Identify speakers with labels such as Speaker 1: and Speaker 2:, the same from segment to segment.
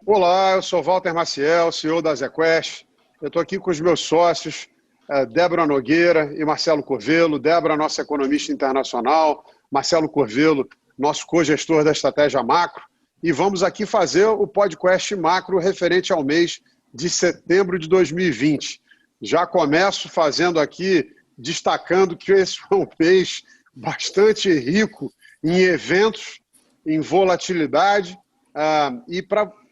Speaker 1: Olá, eu sou Walter Maciel, CEO da ZQuest. Eu estou aqui com os meus sócios, Débora Nogueira e Marcelo Corvelo. Débora, nossa economista internacional, Marcelo Corvelo, nosso cogestor da estratégia macro. E vamos aqui fazer o podcast macro referente ao mês de setembro de 2020. Já começo fazendo aqui, destacando que esse foi um mês bastante rico em eventos, em volatilidade,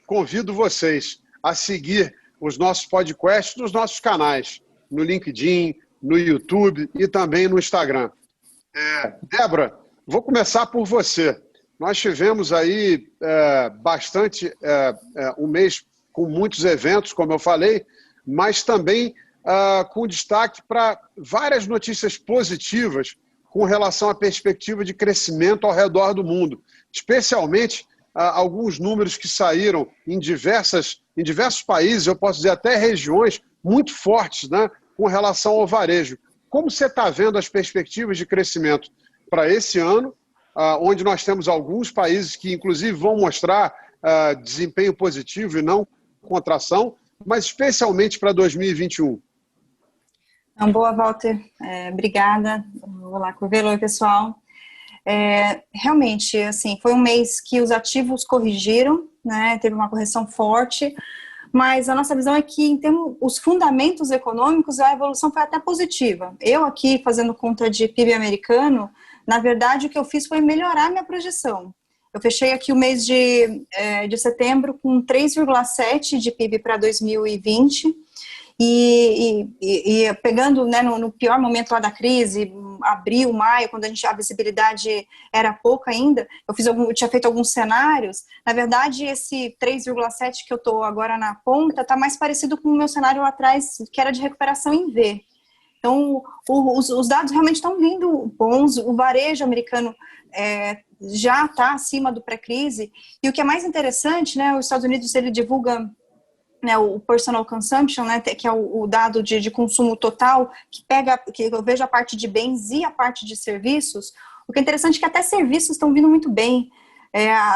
Speaker 1: convido vocês a seguir os nossos podcasts nos nossos canais, no LinkedIn, no YouTube e também no Instagram. Débora, vou começar por você. Nós tivemos aí um mês com muitos eventos, como eu falei, mas também com destaque para várias notícias positivas com relação à perspectiva de crescimento ao redor do mundo, especialmente alguns números que saíram em diversos países, eu posso dizer até regiões muito fortes, né, com relação ao varejo. Como você está vendo as perspectivas de crescimento para esse ano, onde nós temos alguns países que, inclusive, vão mostrar desempenho positivo e não contração, mas especialmente para 2021?
Speaker 2: Boa, Walter. Obrigada. Olá, Corvelo. Oi, pessoal. Realmente, assim, foi um mês que os ativos corrigiram, né? Teve uma correção forte, mas a nossa visão é que, em termos os fundamentos econômicos, a evolução foi até positiva. Eu aqui, fazendo conta de PIB americano, na verdade, o que eu fiz foi melhorar minha projeção. Eu fechei aqui o mês de setembro com 3,7 de PIB para 2020, e pegando, né, no pior momento lá da crise, abril, maio, quando a visibilidade era pouca ainda, eu tinha feito alguns cenários. Na verdade, esse 3,7 que eu estou agora na ponta está mais parecido com o meu cenário lá atrás, que era de recuperação em V. Então, os dados realmente estão vindo bons, o varejo americano já está acima do pré-crise, e o que é mais interessante, né, os Estados Unidos, ele divulga, né, o personal consumption, né, que é o dado de consumo total, que eu vejo a parte de bens e a parte de serviços. O que é interessante é que até serviços estão vindo muito bem.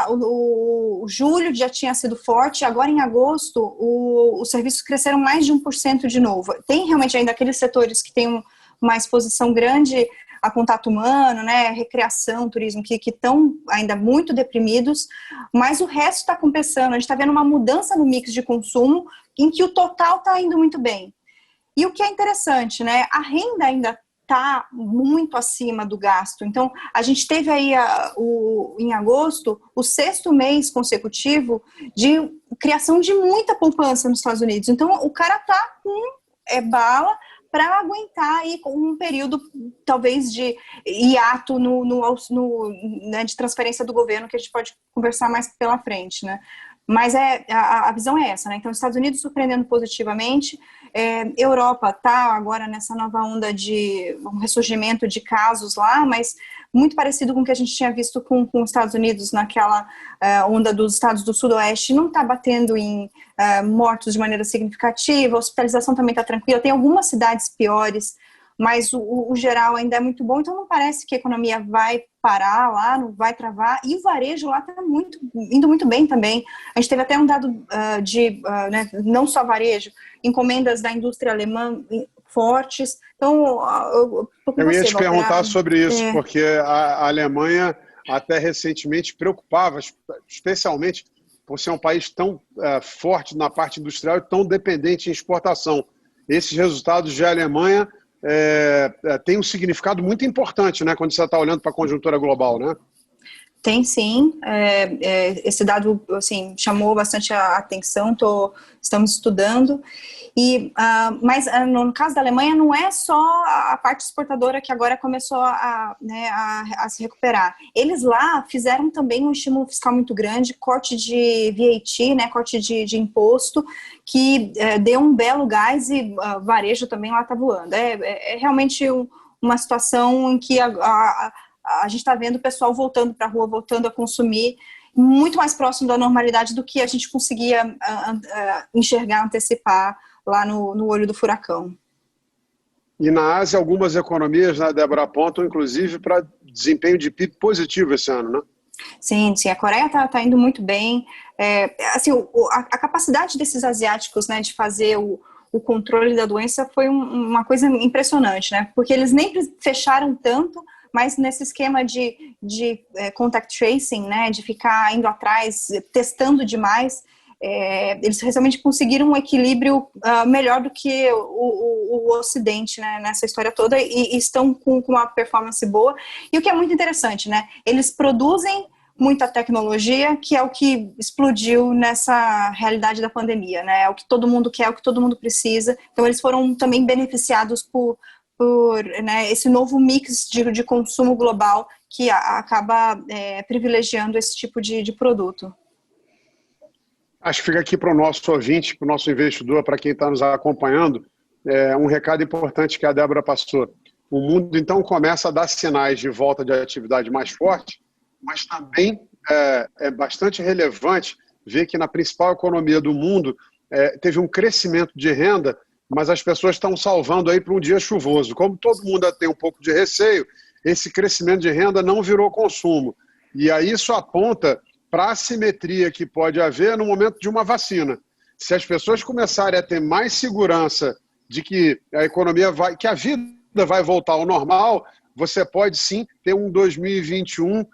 Speaker 2: O julho já tinha sido forte, agora em agosto os serviços cresceram mais de 1% de novo. Tem realmente ainda aqueles setores que têm uma exposição grande a contato humano, né, recreação, turismo, que estão ainda muito deprimidos, mas o resto está compensando. A gente está vendo uma mudança no mix de consumo, em que o total está indo muito bem. E o que é interessante, né, a renda ainda está muito acima do gasto. Então, a gente teve aí, em agosto, o 6º mês consecutivo de criação de muita poupança nos Estados Unidos. Então, o cara está com bala para aguentar aí um período, talvez, de hiato né, de transferência do governo, que a gente pode conversar mais pela frente, né? Mas a visão é essa, né? Então, os Estados Unidos surpreendendo positivamente, Europa está agora nessa nova onda de um ressurgimento de casos lá, mas muito parecido com o que a gente tinha visto com os Estados Unidos naquela onda dos estados do sudoeste, não está batendo em mortos de maneira significativa, a hospitalização também está tranquila, tem algumas cidades piores, mas o geral ainda é muito bom, então não parece que a economia vai parar lá, não vai travar, e o varejo lá está indo muito bem também. A gente teve até um dado né, não só varejo, encomendas da indústria alemã fortes. Então,
Speaker 1: eu ia te perguntar sobre isso, porque a Alemanha até recentemente preocupava, especialmente por ser um país tão forte na parte industrial e tão dependente em exportação. Esses resultados de Alemanha têm um significado muito importante, né, quando você está olhando para a conjuntura global, né?
Speaker 2: Tem sim, esse dado assim, chamou bastante a atenção, estamos estudando, mas no caso da Alemanha não é só a parte exportadora que agora começou a se recuperar. Eles lá fizeram também um estímulo fiscal muito grande, corte de VAT, né, corte de imposto, que deu um belo gás, e varejo também lá está voando. É realmente uma situação em que a gente está vendo o pessoal voltando para a rua, voltando a consumir, muito mais próximo da normalidade do que a gente conseguia enxergar, antecipar lá no olho do furacão.
Speaker 1: E na Ásia, algumas economias, né, Débora, apontam, inclusive, para desempenho de PIB positivo esse ano, né?
Speaker 2: Sim, sim, a Coreia tá indo muito bem. Assim, a capacidade desses asiáticos, né, de fazer o controle da doença foi uma coisa impressionante, né? Porque eles nem fecharam tanto, mas nesse esquema de contact tracing, né, de ficar indo atrás, testando demais, eles realmente conseguiram um equilíbrio melhor do que o Ocidente, né, nessa história toda, e estão com uma performance boa. E o que é muito interessante, né, eles produzem muita tecnologia, que é o que explodiu nessa realidade da pandemia, né, é o que todo mundo quer, é o que todo mundo precisa. Então eles foram também beneficiados por né, esse novo mix de consumo global que acaba privilegiando esse tipo de produto.
Speaker 1: Acho que fica aqui para o nosso ouvinte, para o nosso investidor, para quem está nos acompanhando, um recado importante que a Débora passou. O mundo, então, começa a dar sinais de volta de atividade mais forte, mas também é bastante relevante ver que na principal economia do mundo teve um crescimento de renda, mas as pessoas estão salvando aí para um dia chuvoso. Como todo mundo tem um pouco de receio, esse crescimento de renda não virou consumo. E aí isso aponta para a assimetria que pode haver no momento de uma vacina. Se as pessoas começarem a ter mais segurança de que a economia que a vida vai voltar ao normal, você pode sim ter um 2021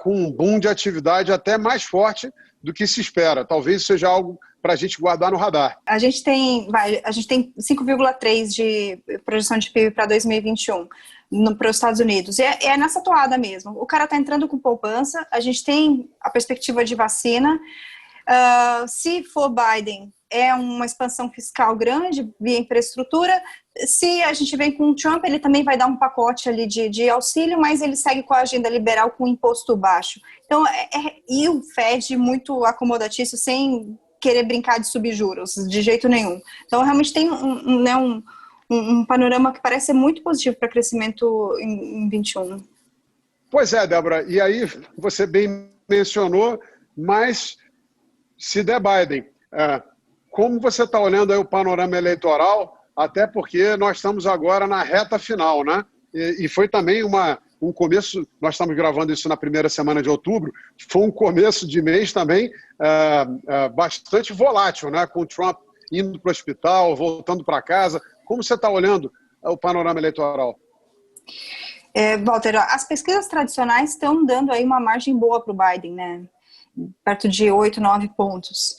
Speaker 1: com um boom de atividade até mais forte do que se espera. Talvez seja algo para a gente guardar no radar.
Speaker 2: A gente tem 5,3 de projeção de PIB para 2021 para os Estados Unidos. É nessa toada mesmo. O cara está entrando com poupança, a gente tem a perspectiva de vacina. Se for Biden, é uma expansão fiscal grande via infraestrutura. Se a gente vem com o Trump, ele também vai dar um pacote ali de auxílio, mas ele segue com a agenda liberal com imposto baixo. Então, e o Fed muito acomodatício, sem querer brincar de subjuros, de jeito nenhum. Então, realmente tem um panorama que parece ser muito positivo para crescimento em 21.
Speaker 1: Pois é, Débora, e aí você bem mencionou, mas se der Biden, como você está olhando aí o panorama eleitoral, até porque nós estamos agora na reta final, né? E foi também um começo, nós estamos gravando isso na primeira semana de outubro, foi um começo de mês também bastante volátil, né? Com o Trump indo para o hospital, voltando para casa. Como você está olhando o panorama eleitoral?
Speaker 2: Walter, as pesquisas tradicionais estão dando aí uma margem boa para o Biden, né? Perto de 8, 9 pontos.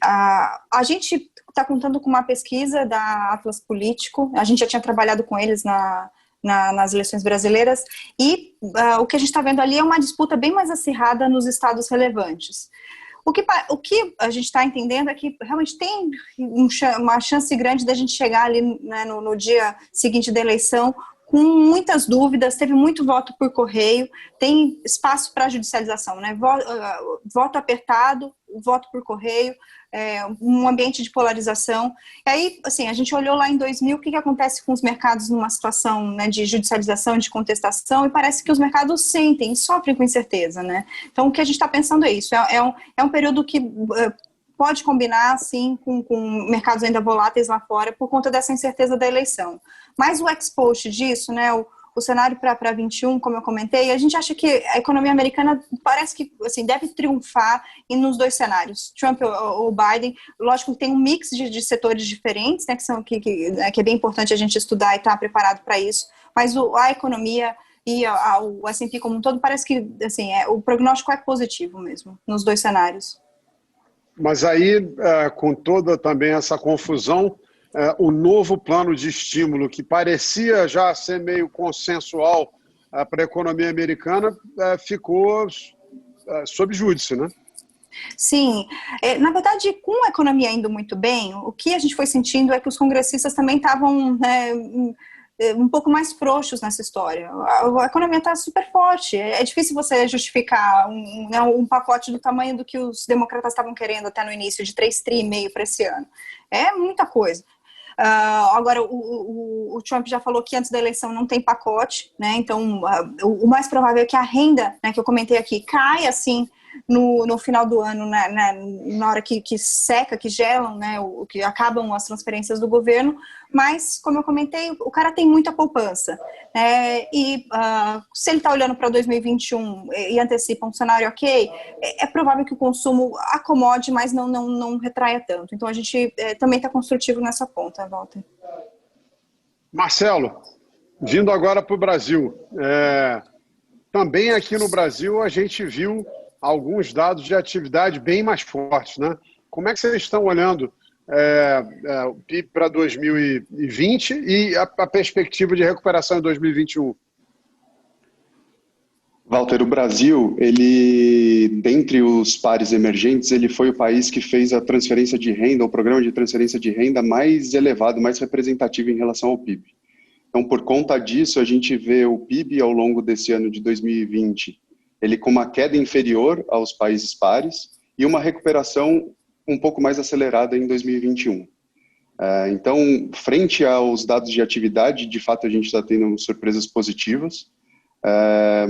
Speaker 2: A gente está contando com uma pesquisa da Atlas Político, a gente já tinha trabalhado com eles nas eleições brasileiras, e o que a gente está vendo ali é uma disputa bem mais acirrada nos estados relevantes. O que a gente está entendendo é que realmente tem uma chance grande da gente chegar ali, né, no dia seguinte da eleição com muitas dúvidas, teve muito voto por correio, tem espaço para judicialização, né? Voto apertado, voto por correio, um ambiente de polarização. E aí, assim, a gente olhou lá em 2000 o que acontece com os mercados numa situação, né, de judicialização, de contestação, e parece que os mercados sentem e sofrem com incerteza, né? Então, o que a gente está pensando é isso, é um período que pode combinar, sim, com mercados ainda voláteis lá fora por conta dessa incerteza da eleição. Mas o ex-post disso, né, o cenário para 21, como eu comentei, a gente acha que a economia americana parece que assim, deve triunfar nos dois cenários, Trump ou Biden. Lógico que tem um mix de setores diferentes, né, que é bem importante a gente estudar e estar preparado para isso, mas a economia e o S&P como um todo parece que assim, o prognóstico é positivo mesmo, nos dois cenários.
Speaker 1: Mas aí, com toda também essa confusão, o novo plano de estímulo, que parecia já ser meio consensual para a economia americana, ficou sob júdice, né?
Speaker 2: Sim, na verdade, com a economia indo muito bem, o que a gente foi sentindo é que os congressistas também estavam um pouco mais frouxos nessa história. A economia está super forte, é difícil você justificar um pacote do tamanho do que os democratas estavam querendo até no início, de 3,5 tri para esse ano. É muita coisa. Agora, o Trump já falou que antes da eleição não tem pacote, né? Então, o mais provável é que a renda, né, que eu comentei aqui, caia, assim, no final do ano, na hora que seca, que gelam, né, que acabam as transferências do governo, mas, como eu comentei, o cara tem muita poupança. Se ele está olhando para 2021 e antecipa um cenário ok, é provável que o consumo acomode, mas não retraia tanto. Então, a gente também está construtivo nessa ponta, Walter.
Speaker 1: Marcelo, vindo agora para o Brasil, também aqui no Brasil a gente viu alguns dados de atividade bem mais fortes, né? Como é que vocês estão olhando o PIB para 2020 e a perspectiva de recuperação em 2021?
Speaker 3: Walter, o Brasil, ele, dentre os pares emergentes, ele foi o país que fez a transferência de renda, o programa de transferência de renda mais elevado, mais representativo em relação ao PIB. Então, por conta disso, a gente vê o PIB ao longo desse ano de 2020, ele com uma queda inferior aos países pares e uma recuperação um pouco mais acelerada em 2021. Então, frente aos dados de atividade, de fato a gente está tendo surpresas positivas,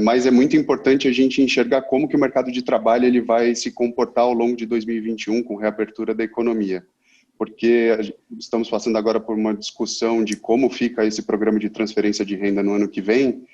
Speaker 3: mas é muito importante a gente enxergar como que o mercado de trabalho ele vai se comportar ao longo de 2021 com reabertura da economia. Porque estamos passando agora por uma discussão de como fica esse programa de transferência de renda no ano que vem,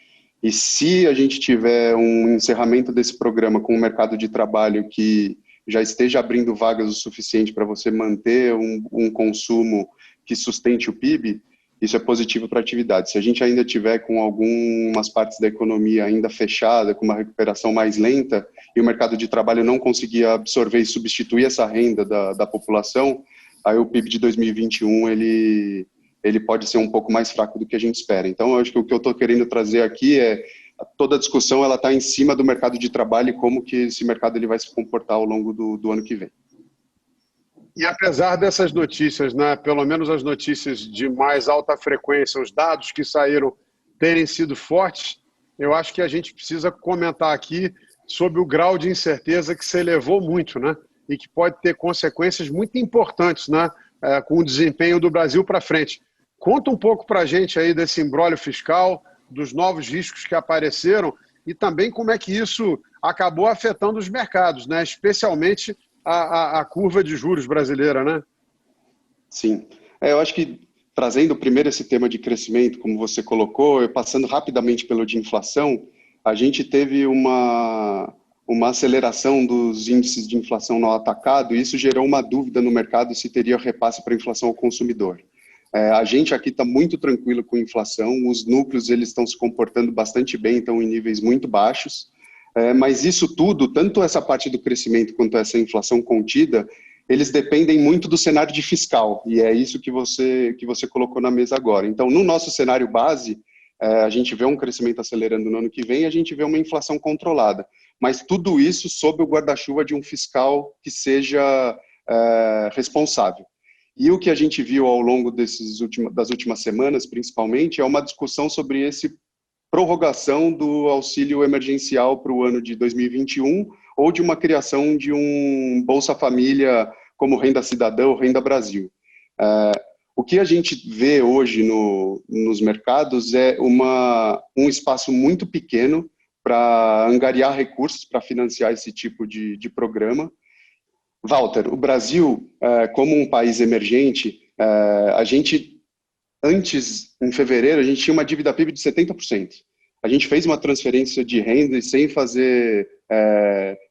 Speaker 3: e se a gente tiver um encerramento desse programa com um mercado de trabalho que já esteja abrindo vagas o suficiente para você manter um consumo que sustente o PIB, isso é positivo para a atividade. Se a gente ainda tiver com algumas partes da economia ainda fechada, com uma recuperação mais lenta, e o mercado de trabalho não conseguir absorver e substituir essa renda da população, aí o PIB de 2021 ele pode ser um pouco mais fraco do que a gente espera. Então, eu acho que o que eu estou querendo trazer aqui toda a discussão ela está em cima do mercado de trabalho e como que esse mercado ele vai se comportar ao longo do ano que vem.
Speaker 1: E apesar dessas notícias, né, pelo menos as notícias de mais alta frequência, os dados que saíram terem sido fortes, eu acho que a gente precisa comentar aqui sobre o grau de incerteza que se elevou muito, né? E que pode ter consequências muito importantes, né, com o desempenho do Brasil para frente. Conta um pouco para a gente aí desse imbróglio fiscal, dos novos riscos que apareceram e também como é que isso acabou afetando os mercados, né, especialmente a curva de juros brasileira, né?
Speaker 3: Sim. Eu acho que trazendo primeiro esse tema de crescimento, como você colocou, passando rapidamente pelo de inflação, a gente teve uma aceleração dos índices de inflação no atacado e isso gerou uma dúvida no mercado se teria repasse para a inflação ao consumidor. A gente aqui está muito tranquilo com a inflação, os núcleos eles estão se comportando bastante bem, estão em níveis muito baixos, mas isso tudo, tanto essa parte do crescimento quanto essa inflação contida, eles dependem muito do cenário de fiscal, e é isso que você colocou na mesa agora. Então, no nosso cenário base, a gente vê um crescimento acelerando no ano que vem, a gente vê uma inflação controlada, mas tudo isso sob o guarda-chuva de um fiscal que seja responsável. E o que a gente viu ao longo das últimas semanas, principalmente, é uma discussão sobre essa prorrogação do auxílio emergencial para o ano de 2021 ou de uma criação de um Bolsa Família como Renda Cidadã ou Renda Brasil. O que a gente vê hoje nos mercados é um espaço muito pequeno para angariar recursos para financiar esse tipo de programa. Walter, o Brasil, como um país emergente, a gente, antes, em fevereiro, a gente tinha uma dívida PIB de 70%. A gente fez uma transferência de renda e sem fazer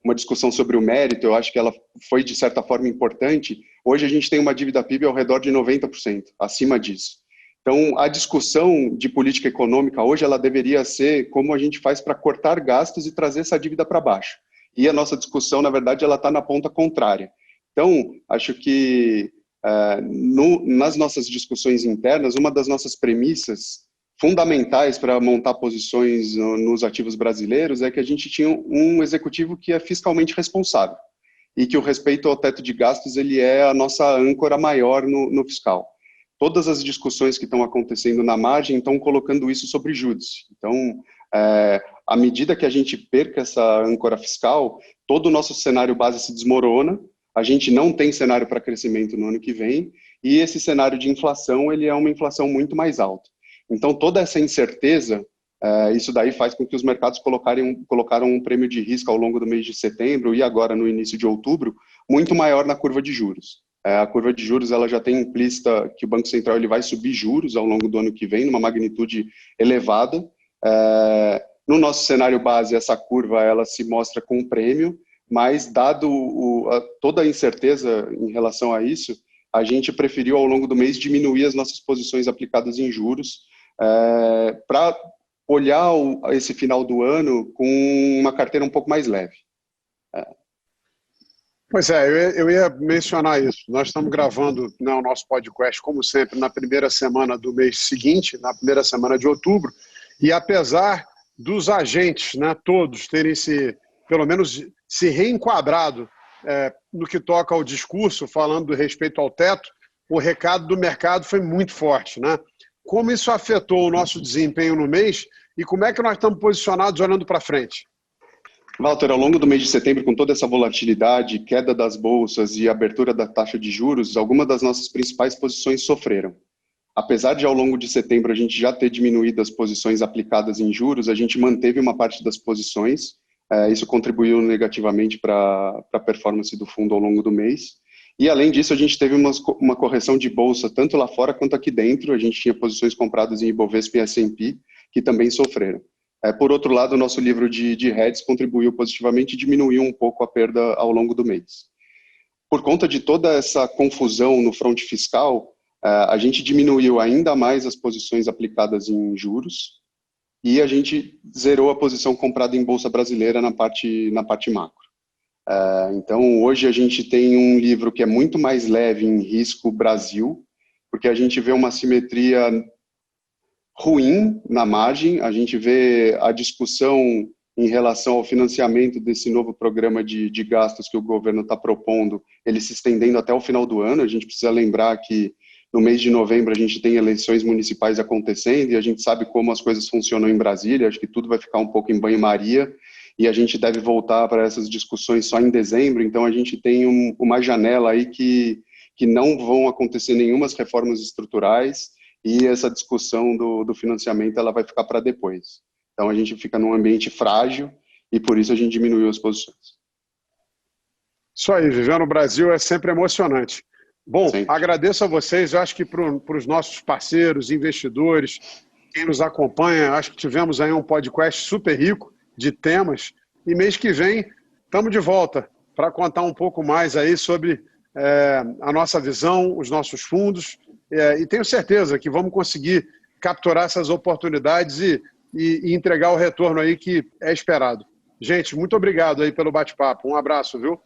Speaker 3: uma discussão sobre o mérito, eu acho que ela foi, de certa forma, importante. Hoje a gente tem uma dívida PIB ao redor de 90%, acima disso. Então, a discussão de política econômica hoje, ela deveria ser como a gente faz para cortar gastos e trazer essa dívida para baixo. E a nossa discussão, na verdade, ela está na ponta contrária. Então, acho que nas nossas discussões internas, uma das nossas premissas fundamentais para montar posições nos ativos brasileiros é que a gente tinha um executivo que é fiscalmente responsável e que o respeito ao teto de gastos ele é a nossa âncora maior no fiscal. Todas as discussões que estão acontecendo na margem estão colocando isso sobre júdice. Então, à medida que a gente perca essa âncora fiscal, todo o nosso cenário base se desmorona, a gente não tem cenário para crescimento no ano que vem, e esse cenário de inflação, ele é uma inflação muito mais alta. Então, toda essa incerteza Isso daí faz com que os mercados colocaram um prêmio de risco ao longo do mês de setembro e agora no início de outubro, muito maior na curva de juros. A curva de juros ela já tem implícita que o Banco Central ele vai subir juros ao longo do ano que vem, numa magnitude elevada. No nosso cenário base, essa curva ela se mostra com um prêmio, mas dado toda a incerteza em relação a isso, a gente preferiu ao longo do mês diminuir as nossas posições aplicadas em juros para olhar esse final do ano com uma carteira um pouco mais leve.
Speaker 1: Pois é, eu ia mencionar isso. Nós estamos gravando, né, o nosso podcast, como sempre, na primeira semana do mês seguinte, na primeira semana de outubro, e apesar dos agentes, né, todos terem pelo menos se reenquadrado no que toca ao discurso, falando do respeito ao teto, o recado do mercado foi muito forte, né? Como isso afetou o nosso desempenho no mês e como é que nós estamos posicionados olhando para frente?
Speaker 3: Walter, ao longo do mês de setembro, com toda essa volatilidade, queda das bolsas e abertura da taxa de juros, algumas das nossas principais posições sofreram. Apesar de ao longo de setembro a gente já ter diminuído as posições aplicadas em juros, a gente manteve uma parte das posições, isso contribuiu negativamente para a performance do fundo ao longo do mês. E, além disso, a gente teve uma correção de bolsa, tanto lá fora quanto aqui dentro. A gente tinha posições compradas em Ibovespa e S&P, que também sofreram. Por outro lado, o nosso livro de hedges contribuiu positivamente e diminuiu um pouco a perda ao longo do mês. Por conta de toda essa confusão no fronte fiscal, a gente diminuiu ainda mais as posições aplicadas em juros e a gente zerou a posição comprada em bolsa brasileira na parte macro. Então, hoje a gente tem um livro que é muito mais leve em risco Brasil, porque a gente vê uma simetria ruim na margem, a gente vê a discussão em relação ao financiamento desse novo programa de gastos que o governo está propondo, ele se estendendo até o final do ano. A gente precisa lembrar que no mês de novembro a gente tem eleições municipais acontecendo e a gente sabe como as coisas funcionam em Brasília, acho que tudo vai ficar um pouco em banho-maria, e a gente deve voltar para essas discussões só em dezembro. Então a gente tem uma janela aí que não vão acontecer nenhumas reformas estruturais e essa discussão do financiamento ela vai ficar para depois. Então a gente fica num ambiente frágil e por isso a gente diminuiu as posições.
Speaker 1: Isso aí, viver no Brasil é sempre emocionante. Bom, sempre. Agradeço a vocês, eu acho que para os nossos parceiros, investidores, quem nos acompanha, acho que tivemos aí um podcast super rico de temas, e mês que vem estamos de volta para contar um pouco mais aí sobre a nossa visão, os nossos fundos, e tenho certeza que vamos conseguir capturar essas oportunidades e entregar o retorno aí que é esperado. Gente, muito obrigado aí pelo bate-papo, um abraço, viu?